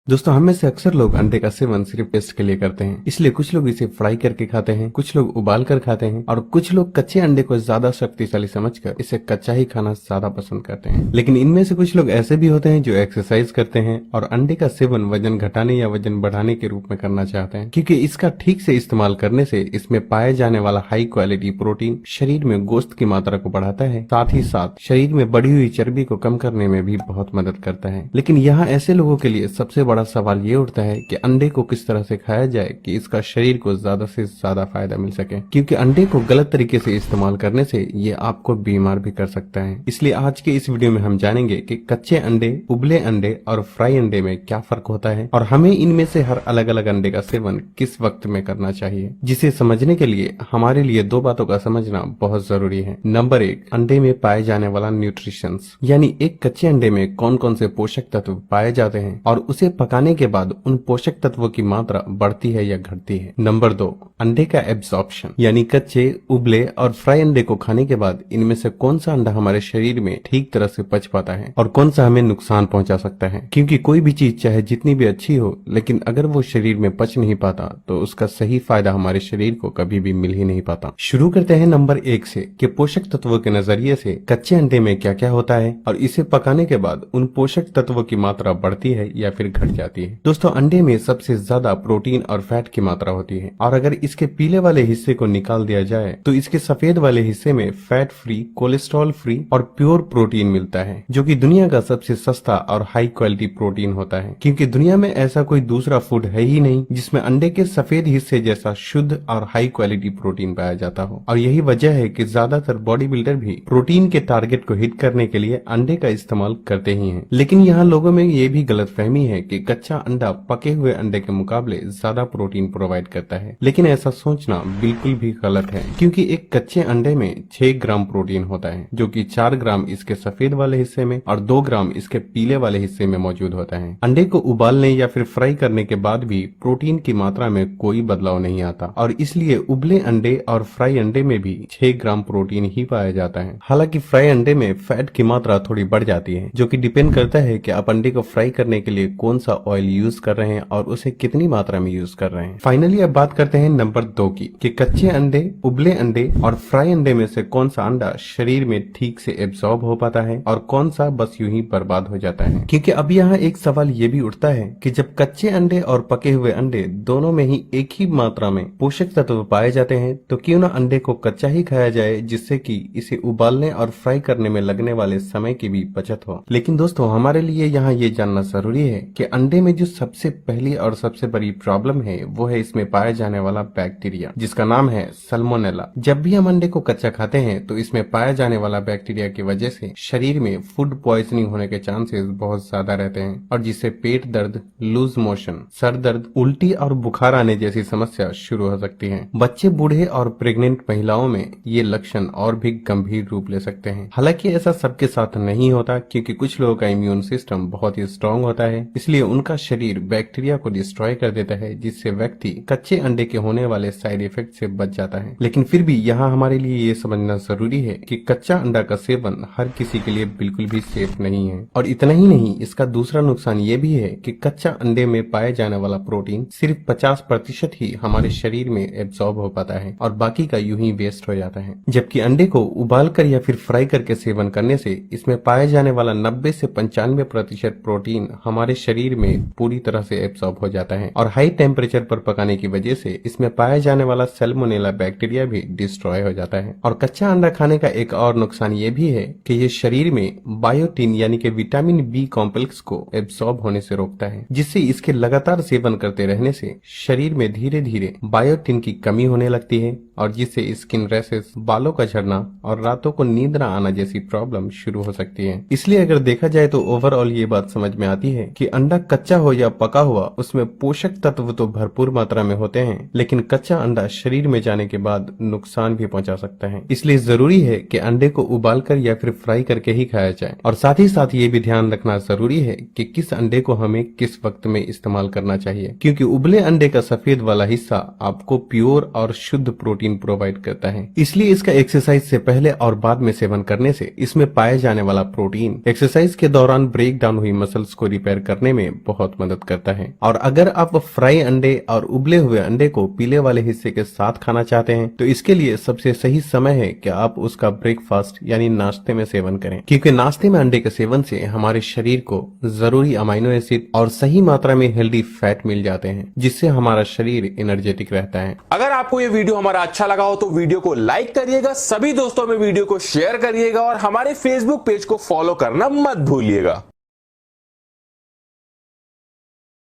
दोस्तों, हम में से अक्सर लोग अंडे का सेवन सिर्फ टेस्ट के लिए करते हैं। इसलिए कुछ लोग इसे फ्राई करके खाते हैं, कुछ लोग उबाल कर खाते हैं और कुछ लोग कच्चे अंडे को ज्यादा शक्तिशाली समझकर इसे कच्चा ही खाना ज्यादा पसंद करते हैं। लेकिन इनमें से कुछ लोग ऐसे भी होते हैं जो एक्सरसाइज करते हैं और अंडे का सेवन वजन घटाने या वजन बढ़ाने के रूप में करना चाहते हैं, क्योंकि इसका ठीक से इस्तेमाल करने से इसमें पाए जाने वाला हाई क्वालिटी प्रोटीन शरीर में गोश्त की मात्रा को बढ़ाता है, साथ ही साथ शरीर में बढ़ी हुई चर्बी को कम करने में भी बहुत मदद करता है। लेकिन यहाँ ऐसे लोगों के लिए सबसे बड़ा सवाल ये उठता है कि अंडे को किस तरह से खाया जाए कि इसका शरीर को ज्यादा से ज्यादा फायदा मिल सके, क्योंकि अंडे को गलत तरीके से इस्तेमाल करने से ये आपको बीमार भी कर सकता है। इसलिए आज के इस वीडियो में हम जानेंगे कि कच्चे अंडे, उबले अंडे और फ्राई अंडे में क्या फर्क होता है और हमें इनमें से हर अलग अलग अंडे का सेवन किस वक्त में करना चाहिए, जिसे समझने के लिए हमारे लिए दो बातों का समझना बहुत जरूरी है। नंबर 1, अंडे में पाए जाने वाला न्यूट्रिशंस, यानी एक कच्चे अंडे में कौन कौन से पोषक तत्व पाए जाते हैं और उसे पकाने के बाद उन पोषक तत्वों की मात्रा बढ़ती है या घटती है। नंबर 2, अंडे का एब्जॉर्प्शन, यानी कच्चे, उबले और फ्राई अंडे को खाने के बाद इनमें से कौन सा अंडा हमारे शरीर में ठीक तरह से पच पाता है और कौन सा हमें नुकसान पहुंचा सकता है, क्योंकि कोई भी चीज चाहे जितनी भी अच्छी हो, लेकिन अगर वो शरीर में पच नहीं पाता तो उसका सही फायदा हमारे शरीर को कभी भी मिल ही नहीं पाता। शुरू करते हैं नंबर 1 से कि पोषक तत्वों के नजरिए से कच्चे अंडे में क्या क्या होता है और इसे पकाने के बाद उन पोषक तत्वों की मात्रा बढ़ती है या फिर घट जाती है। दोस्तों, अंडे में सबसे ज्यादा प्रोटीन और फैट की मात्रा होती है और अगर इसके पीले वाले हिस्से को निकाल दिया जाए तो इसके सफेद वाले हिस्से में फैट फ्री, कोलेस्ट्रॉल फ्री और प्योर प्रोटीन मिलता है, जो कि दुनिया का सबसे सस्ता और हाई क्वालिटी प्रोटीन होता है, क्योंकि दुनिया में ऐसा कोई दूसरा फूड है ही नहीं जिसमें अंडे के सफेद हिस्से जैसा शुद्ध और हाई क्वालिटी प्रोटीन पाया जाता हो। और यही वजह है कि ज्यादातर बॉडी बिल्डर भी प्रोटीन के टारगेट को हिट करने के लिए अंडे का इस्तेमाल करते ही हैं। लेकिन यहाँ लोगों में ये भी गलतफहमी है कि कच्चा अंडा पके हुए अंडे के मुकाबले ज्यादा प्रोटीन प्रोवाइड करता है, लेकिन ऐसा सोचना बिल्कुल भी गलत है, क्योंकि एक कच्चे अंडे में 6 ग्राम प्रोटीन होता है, जो कि 4 ग्राम इसके सफेद वाले हिस्से में और 2 ग्राम इसके पीले वाले हिस्से में मौजूद होता है। अंडे को उबालने या फिर फ्राई करने के बाद भी प्रोटीन की मात्रा में कोई बदलाव नहीं आता और इसलिए उबले अंडे और फ्राई अंडे में भी 6 ग्राम प्रोटीन ही पाया जाता है। हालांकि फ्राई अंडे में फैट की मात्रा थोड़ी बढ़ जाती है, जो कि डिपेंड करता है कि आप अंडे को फ्राई करने के लिए कौन सा ऑयल यूज कर रहे हैं और उसे कितनी मात्रा में यूज कर रहे हैं। फाइनली अब बात करते हैं नंबर 2 की कि कच्चे अंडे, उबले अंडे और फ्राई अंडे में से कौन सा अंडा शरीर में ठीक से एब्जॉर्ब हो पाता है और कौन सा बस यूं ही बर्बाद हो जाता है। क्योंकि अब यहाँ एक सवाल ये भी उठता है कि जब कच्चे अंडे और पके हुए अंडे दोनों में ही एक ही मात्रा में पोषक तत्व पाए जाते हैं, तो क्यों ना अंडे को कच्चा ही खाया जाए, जिससे कि इसे उबालने और फ्राई करने में लगने वाले समय की भी बचत हो। लेकिन दोस्तों, हमारे लिए यहाँ ये जानना जरूरी है कि अंडे में जो सबसे पहली और सबसे बड़ी प्रॉब्लम है वो है इसमें पाया जाने वाला बैक्टीरिया, जिसका नाम है सल्मोनेला। जब भी हम अंडे को कच्चा खाते हैं तो इसमें पाया जाने वाला बैक्टीरिया की वजह से शरीर में फूड पॉइजनिंग होने के चांसेस बहुत ज्यादा रहते हैं और जिससे पेट दर्द, लूज मोशन, सर दर्द, उल्टी और बुखार आने जैसी समस्या शुरू हो सकती है। बच्चे, बूढ़े और प्रेग्नेंट महिलाओं में ये लक्षण और भी गंभीर रूप ले सकते हैं। हालांकि ऐसा सबके साथ नहीं होता, क्योंकि कुछ लोगों का इम्यून सिस्टम बहुत ही स्ट्रांग होता है, इसलिए उनका शरीर बैक्टीरिया को डिस्ट्रॉय कर देता है, जिससे व्यक्ति कच्चे अंडे के होने वाले साइड इफेक्ट से बच जाता है। लेकिन फिर भी यहाँ हमारे लिए ये समझना जरूरी है कि कच्चा अंडा का सेवन हर किसी के लिए बिल्कुल भी सेफ नहीं है। और इतना ही नहीं, इसका दूसरा नुकसान ये भी है कि कच्चा अंडे में पाए जाने वाला प्रोटीन सिर्फ 50% ही हमारे शरीर में एब्जॉर्ब हो पाता है और बाकी का यूं ही वेस्ट हो जाता है। जबकि अंडे को उबाल कर या फिर फ्राई करके सेवन करने से इसमें पाए जाने वाला 90 से 95% प्रोटीन हमारे शरीर में पूरी तरह से एब्जॉर्ब हो जाता है और हाई टेम्परेचर पर पकाने की वजह से इसमें पाया जाने वाला सैल्मोनेला बैक्टीरिया भी डिस्ट्रॉय हो जाता है। और कच्चा अंडा खाने का एक और नुकसान ये भी है कि ये शरीर में बायोटिन यानी कि विटामिन बी कॉम्प्लेक्स को एब्जॉर्ब होने से रोकता है, जिससे इसके लगातार सेवन करते रहने से शरीर में धीरे धीरे बायोटिन की कमी होने लगती है और जिससे स्किन रैशेस, बालों का झड़ना और रातों को नींद न आना जैसी प्रॉब्लम शुरू हो सकती है। इसलिए अगर देखा जाए तो ओवरऑल ये बात समझ में आती है कि अंडा कच्चा हो या पका हुआ, उसमें पोषक तत्व तो भरपूर मात्रा में होते हैं, लेकिन कच्चा अंडा शरीर में जाने के बाद नुकसान भी पहुंचा सकता है। इसलिए जरूरी है कि अंडे को उबालकर या फिर फ्राई करके ही खाया जाए। और साथ ही साथ ये भी ध्यान रखना जरूरी है कि किस अंडे को हमें किस वक्त में इस्तेमाल करना चाहिए, क्योंकि उबले अंडे का सफेद वाला हिस्सा आपको प्योर और शुद्ध प्रोटीन प्रोटीन प्रोवाइड करता है। इसलिए इसका एक्सरसाइज से पहले और बाद में सेवन करने से इसमें पाए जाने वाला प्रोटीन एक्सरसाइज के दौरान ब्रेक डाउन हुई मसल्स को रिपेयर करने में बहुत मदद करता है। और अगर आप फ्राई अंडे और उबले हुए अंडे को पीले वाले हिस्से के साथ खाना चाहते हैं तो इसके लिए सबसे सही समय है कि आप उसका ब्रेकफास्ट यानी नाश्ते में सेवन करें, क्योंकि नाश्ते में अंडे के सेवन से हमारे शरीर को जरूरी अमीनो एसिड और सही मात्रा में हेल्दी फैट मिल जाते हैं, जिससे हमारा शरीर एनर्जेटिक रहता है। अगर आपको ये वीडियो हमारा अच्छा लगा हो तो वीडियो को लाइक करिएगा, सभी दोस्तों में वीडियो को शेयर करिएगा और हमारे फेसबुक पेज को फॉलो करना मत भूलिएगा।